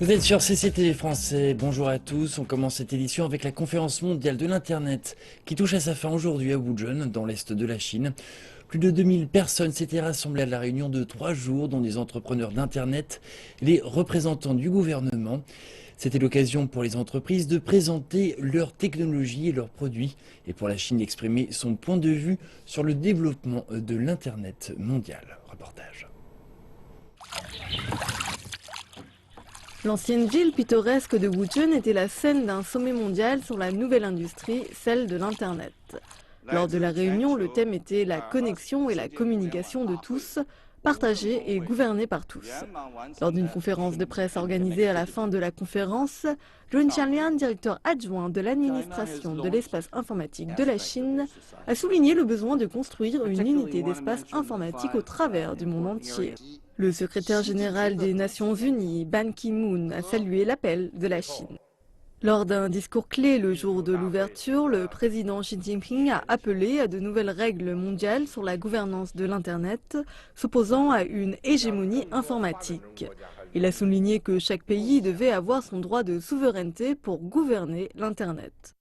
Vous êtes sur CCTV Français, bonjour à tous. On commence cette édition avec la conférence mondiale de l'Internet qui touche à sa fin aujourd'hui à Wuzhen, dans l'est de la Chine. Plus de 2000 personnes s'étaient rassemblées à la réunion de 3 jours, dont des entrepreneurs d'Internet et les représentants du gouvernement. C'était l'occasion pour les entreprises de présenter leurs technologies et leurs produits et pour la Chine d'exprimer son point de vue sur le développement de l'Internet mondial. Reportage. L'ancienne ville pittoresque de Wuzhen était la scène d'un sommet mondial sur la nouvelle industrie, celle de l'Internet. Lors de la réunion, le thème était la connexion et la communication de tous, partagée et gouvernée par tous. Lors d'une conférence de presse organisée à la fin de la conférence, Zhou Qianlian, directeur adjoint de l'administration de l'espace informatique de la Chine, a souligné le besoin de construire une unité d'espace informatique au travers du monde entier. Le secrétaire général des Nations Unies, Ban Ki-moon, a salué l'appel de la Chine. Lors d'un discours clé le jour de l'ouverture, le président Xi Jinping a appelé à de nouvelles règles mondiales sur la gouvernance de l'Internet, s'opposant à une hégémonie informatique. Il a souligné que chaque pays devait avoir son droit de souveraineté pour gouverner l'Internet.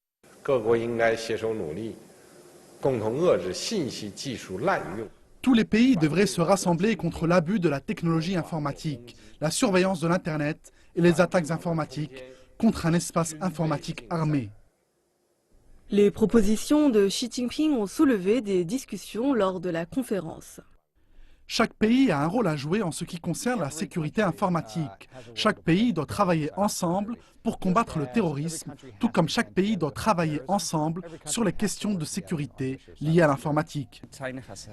Tous les pays devraient se rassembler contre l'abus de la technologie informatique, la surveillance de l'Internet et les attaques informatiques contre un espace informatique armé. Les propositions de Xi Jinping ont soulevé des discussions lors de la conférence. Chaque pays a un rôle à jouer en ce qui concerne la sécurité informatique. Chaque pays doit travailler ensemble pour combattre le terrorisme, tout comme chaque pays doit travailler ensemble sur les questions de sécurité liées à l'informatique.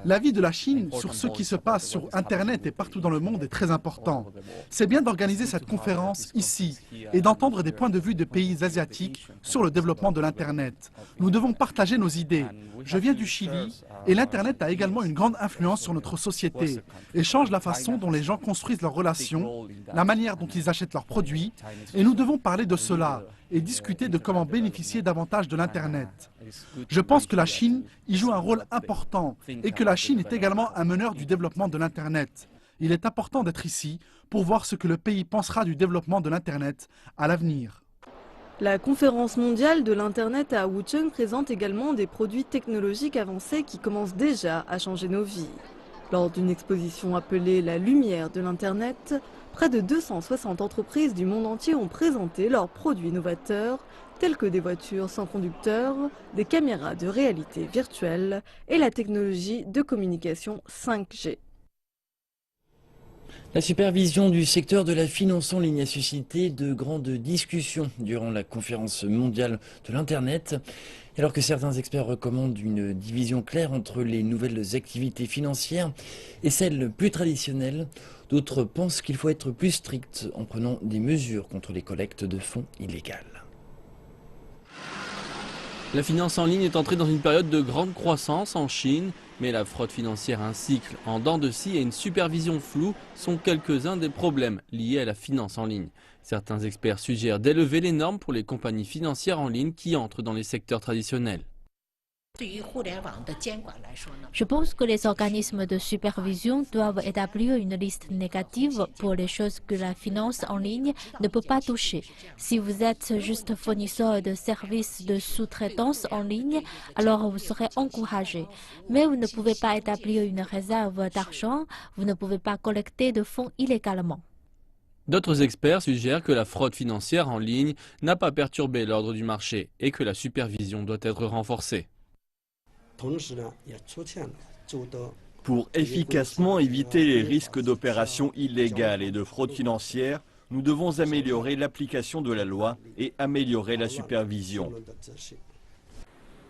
L'avis de la Chine sur ce qui se passe sur Internet et partout dans le monde est très important. C'est bien d'organiser cette conférence ici et d'entendre des points de vue de pays asiatiques sur le développement de l'Internet. Nous devons partager nos idées. Je viens du Chili et l'Internet a également une grande influence sur notre société et change la façon dont les gens construisent leurs relations, la manière dont ils achètent leurs produits, et nous devons parler de cela et discuter de comment bénéficier davantage de l'Internet. Je pense que la Chine y joue un rôle important et que la Chine est également un meneur du développement de l'Internet. Il est important d'être ici pour voir ce que le pays pensera du développement de l'Internet à l'avenir. La conférence mondiale de l'Internet à Wuzhen présente également des produits technologiques avancés qui commencent déjà à changer nos vies. Lors d'une exposition appelée La Lumière de l'Internet, près de 260 entreprises du monde entier ont présenté leurs produits novateurs, tels que des voitures sans conducteur, des caméras de réalité virtuelle et la technologie de communication 5G. La supervision du secteur de la finance en ligne a suscité de grandes discussions durant la conférence mondiale de l'Internet. Alors que certains experts recommandent une division claire entre les nouvelles activités financières et celles plus traditionnelles, d'autres pensent qu'il faut être plus strict en prenant des mesures contre les collectes de fonds illégales. La finance en ligne est entrée dans une période de grande croissance en Chine, mais la fraude financière, un cycle en dents de scie et une supervision floue sont quelques-uns des problèmes liés à la finance en ligne. Certains experts suggèrent d'élever les normes pour les compagnies financières en ligne qui entrent dans les secteurs traditionnels. Je pense que les organismes de supervision doivent établir une liste négative pour les choses que la finance en ligne ne peut pas toucher. Si vous êtes juste fournisseur de services de sous-traitance en ligne, alors vous serez encouragé. Mais vous ne pouvez pas établir une réserve d'argent, vous ne pouvez pas collecter de fonds illégalement. D'autres experts suggèrent que la fraude financière en ligne n'a pas perturbé l'ordre du marché et que la supervision doit être renforcée. Pour efficacement éviter les risques d'opérations illégales et de fraude financière, nous devons améliorer l'application de la loi et améliorer la supervision.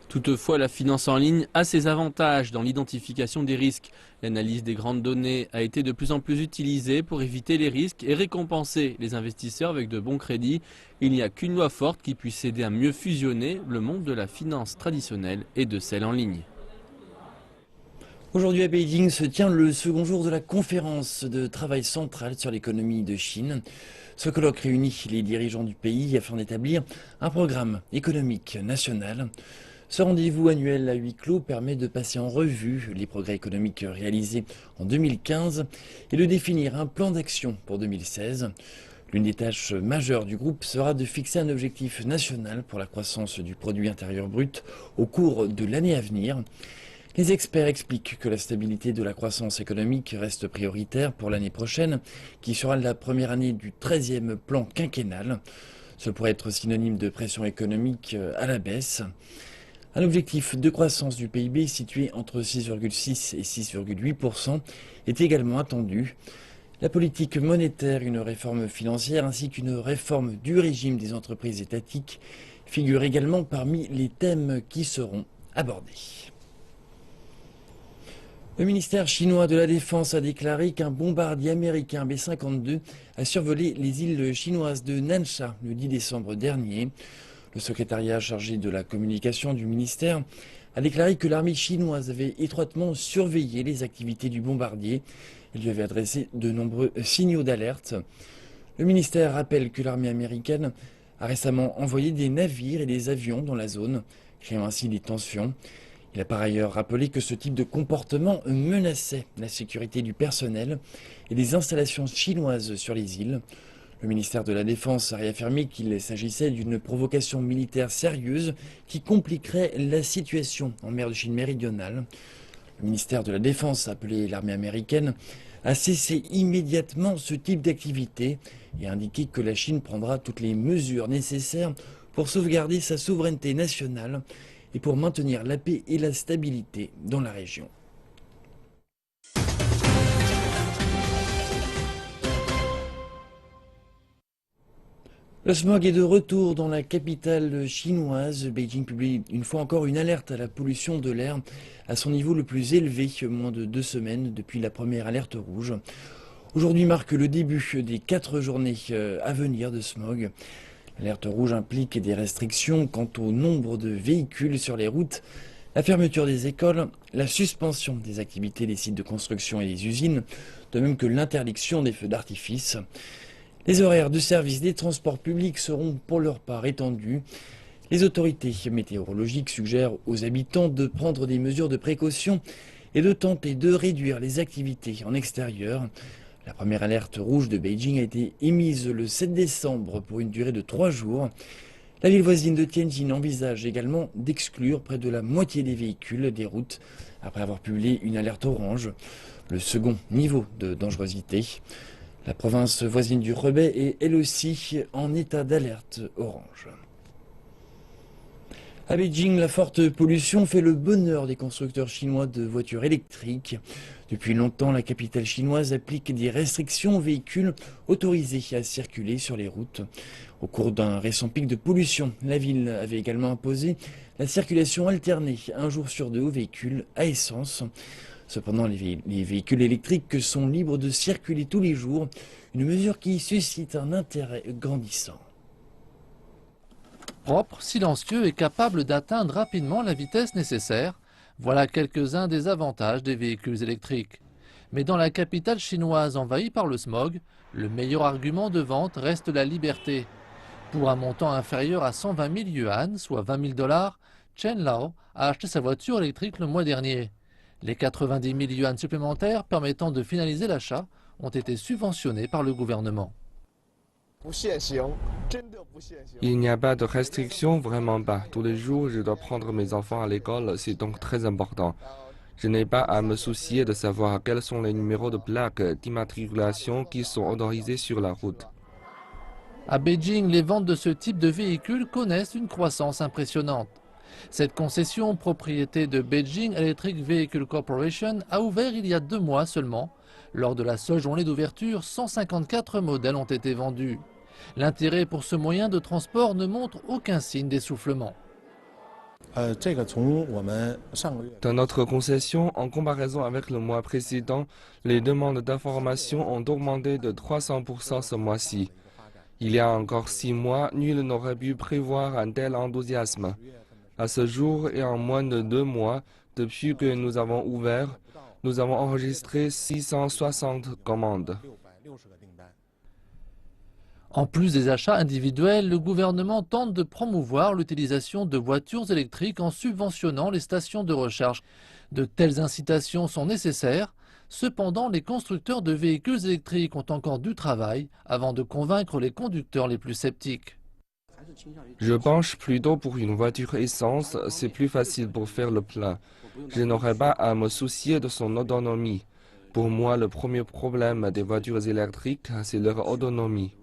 Toutefois, la finance en ligne a ses avantages dans l'identification des risques. L'analyse des grandes données a été de plus en plus utilisée pour éviter les risques et récompenser les investisseurs avec de bons crédits. Il n'y a qu'une loi forte qui puisse aider à mieux fusionner le monde de la finance traditionnelle et de celle en ligne. Aujourd'hui à Beijing se tient le second jour de la conférence de travail centrale sur l'économie de Chine. Ce colloque réunit les dirigeants du pays afin d'établir un programme économique national. Ce rendez-vous annuel à huis clos permet de passer en revue les progrès économiques réalisés en 2015 et de définir un plan d'action pour 2016. L'une des tâches majeures du groupe sera de fixer un objectif national pour la croissance du produit intérieur brut au cours de l'année à venir. Les experts expliquent que la stabilité de la croissance économique reste prioritaire pour l'année prochaine, qui sera la première année du 13e plan quinquennal. Ce pourrait être synonyme de pression économique à la baisse. Un objectif de croissance du PIB situé entre 6,6 et 6,8% est également attendu. La politique monétaire, une réforme financière ainsi qu'une réforme du régime des entreprises étatiques figurent également parmi les thèmes qui seront abordés. Le ministère chinois de la Défense a déclaré qu'un bombardier américain B-52 a survolé les îles chinoises de Nansha le 10 décembre dernier. Le secrétariat chargé de la communication du ministère a déclaré que l'armée chinoise avait étroitement surveillé les activités du bombardier. Elle lui avait adressé de nombreux signaux d'alerte. Le ministère rappelle que l'armée américaine a récemment envoyé des navires et des avions dans la zone, créant ainsi des tensions. Il a par ailleurs rappelé que ce type de comportement menaçait la sécurité du personnel et des installations chinoises sur les îles. Le ministère de la Défense a réaffirmé qu'il s'agissait d'une provocation militaire sérieuse qui compliquerait la situation en mer de Chine méridionale. Le ministère de la Défense a appelé l'armée américaine à cesser immédiatement ce type d'activité et a indiqué que la Chine prendra toutes les mesures nécessaires pour sauvegarder sa souveraineté nationale et pour maintenir la paix et la stabilité dans la région. Le smog est de retour dans la capitale chinoise. Beijing publie une fois encore une alerte à la pollution de l'air à son niveau le plus élevé, moins de 2 semaines depuis la première alerte rouge. Aujourd'hui marque le début des 4 journées à venir de smog. L'alerte rouge implique des restrictions quant au nombre de véhicules sur les routes, la fermeture des écoles, la suspension des activités des sites de construction et des usines, de même que l'interdiction des feux d'artifice. Les horaires de service des transports publics seront pour leur part étendus. Les autorités météorologiques suggèrent aux habitants de prendre des mesures de précaution et de tenter de réduire les activités en extérieur. La première alerte rouge de Beijing a été émise le 7 décembre pour une durée de 3 jours. La ville voisine de Tianjin envisage également d'exclure près de la moitié des véhicules des routes après avoir publié une alerte orange, le second niveau de dangerosité. La province voisine du Hebei est elle aussi en état d'alerte orange. À Beijing, la forte pollution fait le bonheur des constructeurs chinois de voitures électriques. Depuis longtemps, la capitale chinoise applique des restrictions aux véhicules autorisés à circuler sur les routes. Au cours d'un récent pic de pollution, la ville avait également imposé la circulation alternée un jour sur 2 aux véhicules à essence. Cependant, les véhicules électriques sont libres de circuler tous les jours, une mesure qui suscite un intérêt grandissant. Propre, silencieux et capable d'atteindre rapidement la vitesse nécessaire, voilà quelques-uns des avantages des véhicules électriques. Mais dans la capitale chinoise envahie par le smog, le meilleur argument de vente reste la liberté. Pour un montant inférieur à 120 000 yuan, soit 20 000 $, Chen Lao a acheté sa voiture électrique le mois dernier. Les 90 000 yuan supplémentaires permettant de finaliser l'achat ont été subventionnés par le gouvernement. Il n'y a pas de restriction, vraiment pas. Tous les jours, je dois prendre mes enfants à l'école, c'est donc très important. Je n'ai pas à me soucier de savoir quels sont les numéros de plaques d'immatriculation qui sont autorisés sur la route. À Beijing, les ventes de ce type de véhicules connaissent une croissance impressionnante. Cette concession, propriété de Beijing Electric Vehicle Corporation, a ouvert il y a 2 mois seulement. Lors de la seule journée d'ouverture, 154 modèles ont été vendus. L'intérêt pour ce moyen de transport ne montre aucun signe d'essoufflement. Dans notre concession, en comparaison avec le mois précédent, les demandes d'information ont augmenté de 300% ce mois-ci. Il y a encore 6 mois, nul n'aurait pu prévoir un tel enthousiasme. À ce jour et en moins de 2 mois, depuis que nous avons ouvert, nous avons enregistré 660 commandes. En plus des achats individuels, le gouvernement tente de promouvoir l'utilisation de voitures électriques en subventionnant les stations de recharge. De telles incitations sont nécessaires. Cependant, les constructeurs de véhicules électriques ont encore du travail avant de convaincre les conducteurs les plus sceptiques. Je penche plutôt pour une voiture essence, c'est plus facile pour faire le plein. Je n'aurai pas à me soucier de son autonomie. Pour moi, le premier problème des voitures électriques, c'est leur autonomie.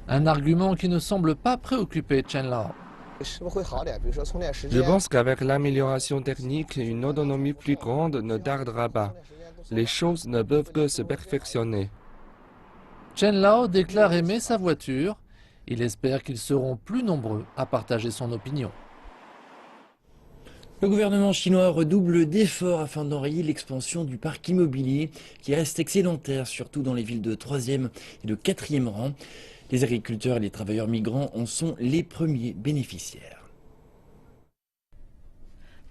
Un argument qui ne semble pas préoccuper Chen Lao. Je pense qu'avec l'amélioration technique, une autonomie plus grande ne tardera pas. Les choses ne peuvent que se perfectionner. Chen Lao déclare aimer sa voiture. Il espère qu'ils seront plus nombreux à partager son opinion. Le gouvernement chinois redouble d'efforts afin d'enrayer l'expansion du parc immobilier qui reste excédentaire, surtout dans les villes de 3e et de 4e rang. Les agriculteurs et les travailleurs migrants en sont les premiers bénéficiaires.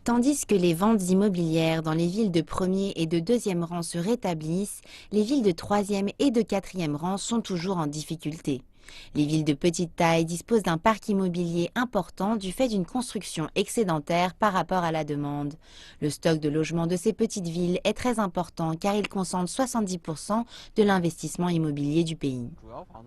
Tandis que les ventes immobilières dans les villes de 1er et de 2e rang se rétablissent, les villes de 3e et de 4e rang sont toujours en difficulté. Les villes de petite taille disposent d'un parc immobilier important du fait d'une construction excédentaire par rapport à la demande. Le stock de logements de ces petites villes est très important car il concentre 70% de l'investissement immobilier du pays.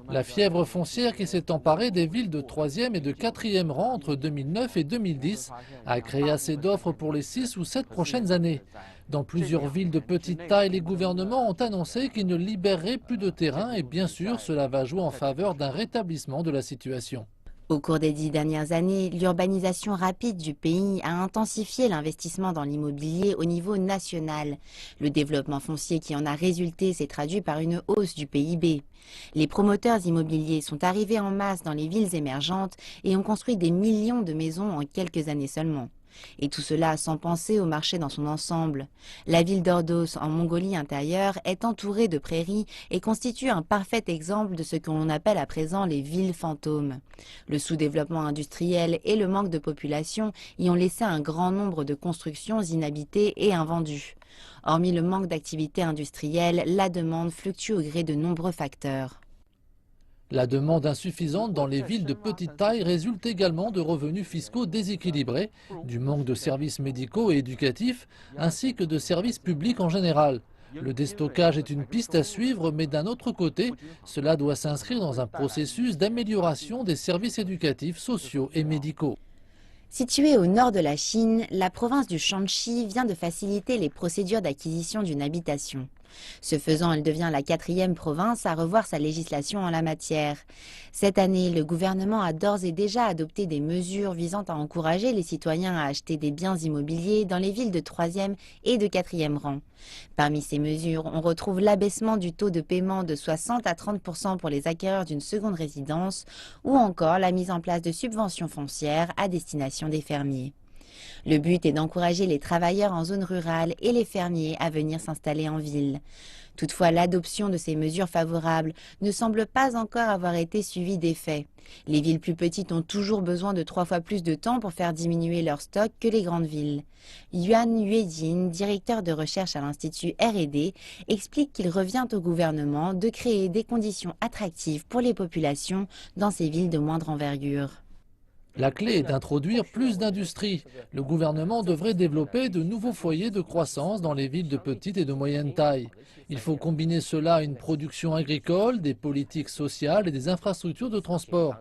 La fièvre foncière qui s'est emparée des villes de 3e et de 4e rang entre 2009 et 2010 a créé assez d'offres pour les 6 ou 7 prochaines années. Dans plusieurs villes de petite taille, les gouvernements ont annoncé qu'ils ne libéreraient plus de terrain et bien sûr, cela va jouer en faveur d'un rétablissement de la situation. Au cours des 10 dernières années, l'urbanisation rapide du pays a intensifié l'investissement dans l'immobilier au niveau national. Le développement foncier qui en a résulté s'est traduit par une hausse du PIB. Les promoteurs immobiliers sont arrivés en masse dans les villes émergentes et ont construit des millions de maisons en quelques années seulement. Et tout cela sans penser au marché dans son ensemble. La ville d'Ordos, en Mongolie intérieure, est entourée de prairies et constitue un parfait exemple de ce que l'on appelle à présent les villes fantômes. Le sous-développement industriel et le manque de population y ont laissé un grand nombre de constructions inhabitées et invendues. Hormis le manque d'activité industrielle, la demande fluctue au gré de nombreux facteurs. La demande insuffisante dans les villes de petite taille résulte également de revenus fiscaux déséquilibrés, du manque de services médicaux et éducatifs, ainsi que de services publics en général. Le déstockage est une piste à suivre, mais d'un autre côté, cela doit s'inscrire dans un processus d'amélioration des services éducatifs, sociaux et médicaux. Située au nord de la Chine, la province du Shanxi vient de faciliter les procédures d'acquisition d'une habitation. Ce faisant, elle devient la 4e province à revoir sa législation en la matière. Cette année, le gouvernement a d'ores et déjà adopté des mesures visant à encourager les citoyens à acheter des biens immobiliers dans les villes de 3e et de 4e rang. Parmi ces mesures, on retrouve l'abaissement du taux de paiement de 60 à 30% pour les acquéreurs d'une seconde résidence ou encore la mise en place de subventions foncières à destination des fermiers. Le but est d'encourager les travailleurs en zone rurale et les fermiers à venir s'installer en ville. Toutefois, l'adoption de ces mesures favorables ne semble pas encore avoir été suivie d'effet. Les villes plus petites ont toujours besoin de 3 fois plus de temps pour faire diminuer leur stock que les grandes villes. Yuan Yuejin, directeur de recherche à l'Institut R&D, explique qu'il revient au gouvernement de créer des conditions attractives pour les populations dans ces villes de moindre envergure. La clé est d'introduire plus d'industrie. Le gouvernement devrait développer de nouveaux foyers de croissance dans les villes de petite et de moyenne taille. Il faut combiner cela à une production agricole, des politiques sociales et des infrastructures de transport.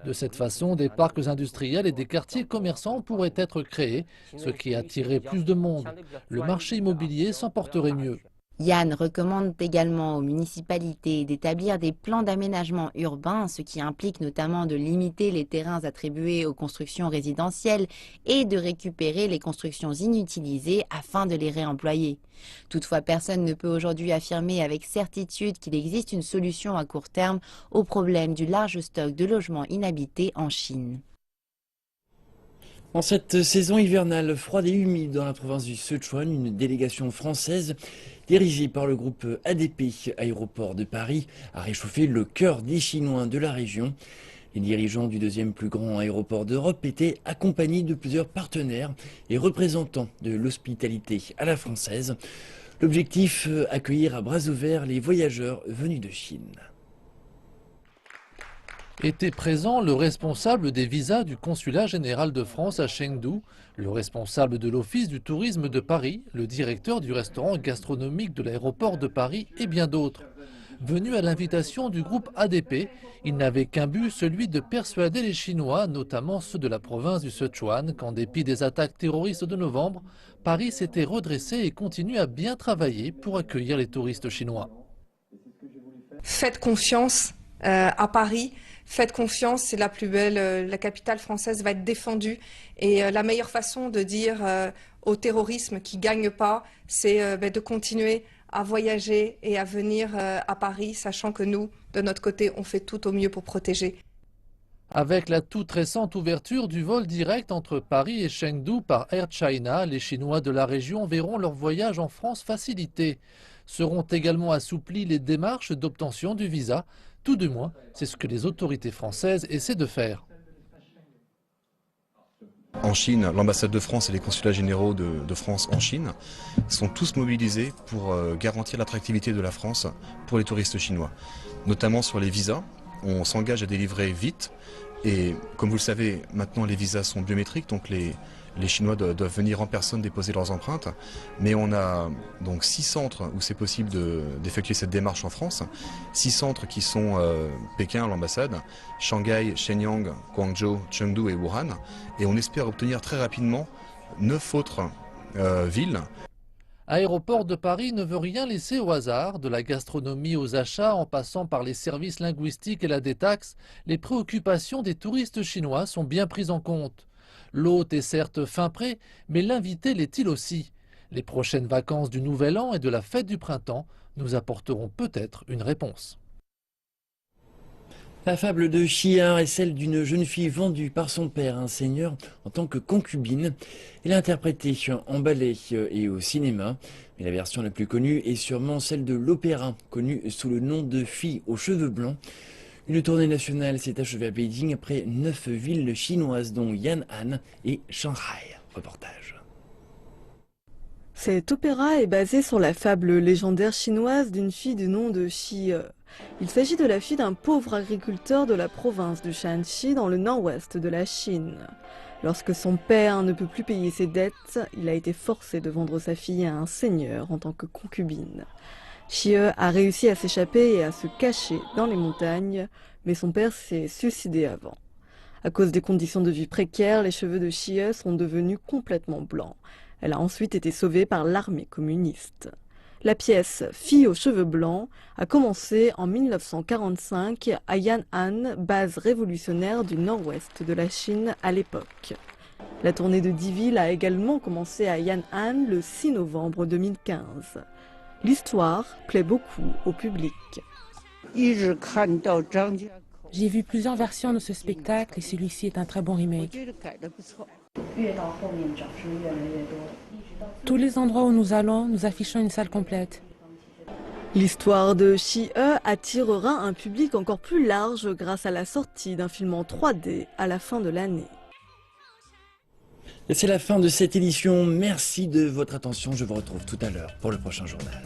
De cette façon, des parcs industriels et des quartiers commerçants pourraient être créés, ce qui attirerait plus de monde. Le marché immobilier s'en porterait mieux. Yann recommande également aux municipalités d'établir des plans d'aménagement urbain, ce qui implique notamment de limiter les terrains attribués aux constructions résidentielles et de récupérer les constructions inutilisées afin de les réemployer. Toutefois, personne ne peut aujourd'hui affirmer avec certitude qu'il existe une solution à court terme au problème du large stock de logements inhabités en Chine. En cette saison hivernale froide et humide dans la province du Sichuan, une délégation française dirigée par le groupe ADP Aéroport de Paris a réchauffé le cœur des Chinois de la région. Les dirigeants du 2e plus grand aéroport d'Europe étaient accompagnés de plusieurs partenaires et représentants de l'hospitalité à la française. L'objectif, accueillir à bras ouverts les voyageurs venus de Chine. Était présent le responsable des visas du consulat général de France à Chengdu, le responsable de l'Office du tourisme de Paris, le directeur du restaurant gastronomique de l'aéroport de Paris et bien d'autres. Venus à l'invitation du groupe ADP, ils n'avaient qu'un but, celui de persuader les Chinois, notamment ceux de la province du Sichuan, qu'en dépit des attaques terroristes de novembre, Paris s'était redressé et continue à bien travailler pour accueillir les touristes chinois. Faites confiance à Paris. Faites confiance, c'est la plus belle, la capitale française va être défendue. Et la meilleure façon de dire au terrorisme qui ne gagne pas, c'est de continuer à voyager et à venir à Paris, sachant que nous, de notre côté, on fait tout au mieux pour protéger. Avec la toute récente ouverture du vol direct entre Paris et Chengdu par Air China, les Chinois de la région verront leur voyage en France facilité. Seront également assouplies les démarches d'obtention du visa. Tout du moins, c'est ce que les autorités françaises essaient de faire. En Chine, l'ambassade de France et les consulats généraux de France en Chine sont tous mobilisés pour garantir l'attractivité de la France pour les touristes chinois. Notamment sur les visas, on s'engage à délivrer vite et comme vous le savez, maintenant les visas sont biométriques, donc les Chinois doivent venir en personne déposer leurs empreintes. Mais on a donc 6 centres où c'est possible d'effectuer cette démarche en France. 6 centres qui sont Pékin, l'ambassade, Shanghai, Shenyang, Guangzhou, Chengdu et Wuhan. Et on espère obtenir très rapidement 9 autres villes. Aéroport de Paris ne veut rien laisser au hasard, de la gastronomie aux achats en passant par les services linguistiques et la détaxe, les préoccupations des touristes chinois sont bien prises en compte. L'hôte est certes fin prêt, mais l'invité l'est-il aussi? Les prochaines vacances du Nouvel An et de la fête du printemps nous apporteront peut-être une réponse. La fable de Chiar est celle d'une jeune fille vendue par son père, un seigneur, en tant que concubine. Elle est interprétée en ballet et au cinéma, mais la version la plus connue est sûrement celle de l'opéra, connue sous le nom de Fille aux cheveux blancs. Une tournée nationale s'est achevée à Beijing après 9 villes chinoises, dont Yan'an et Shanghai. Reportage. Cet opéra est basé sur la fable légendaire chinoise d'une fille du nom de Xi. Il s'agit de la fille d'un pauvre agriculteur de la province du Shanxi dans le nord-ouest de la Chine. Lorsque son père ne peut plus payer ses dettes, il a été forcé de vendre sa fille à un seigneur en tant que concubine. Xi a réussi à s'échapper et à se cacher dans les montagnes, mais son père s'est suicidé avant. À cause des conditions de vie précaires, les cheveux de Xi sont devenus complètement blancs. Elle a ensuite été sauvée par l'armée communiste. La pièce Fille aux cheveux blancs a commencé en 1945 à Yan'an, base révolutionnaire du nord-ouest de la Chine à l'époque. La tournée de 10 villes a également commencé à Yan'an le 6 novembre 2015. L'histoire plaît beaucoup au public. J'ai vu plusieurs versions de ce spectacle et celui-ci est un très bon remake. Tous les endroits où nous allons, nous affichons une salle complète. L'histoire de Xi attirera un public encore plus large grâce à la sortie d'un film en 3D à la fin de l'année. Et c'est la fin de cette édition. Merci de votre attention. Je vous retrouve tout à l'heure pour le prochain journal.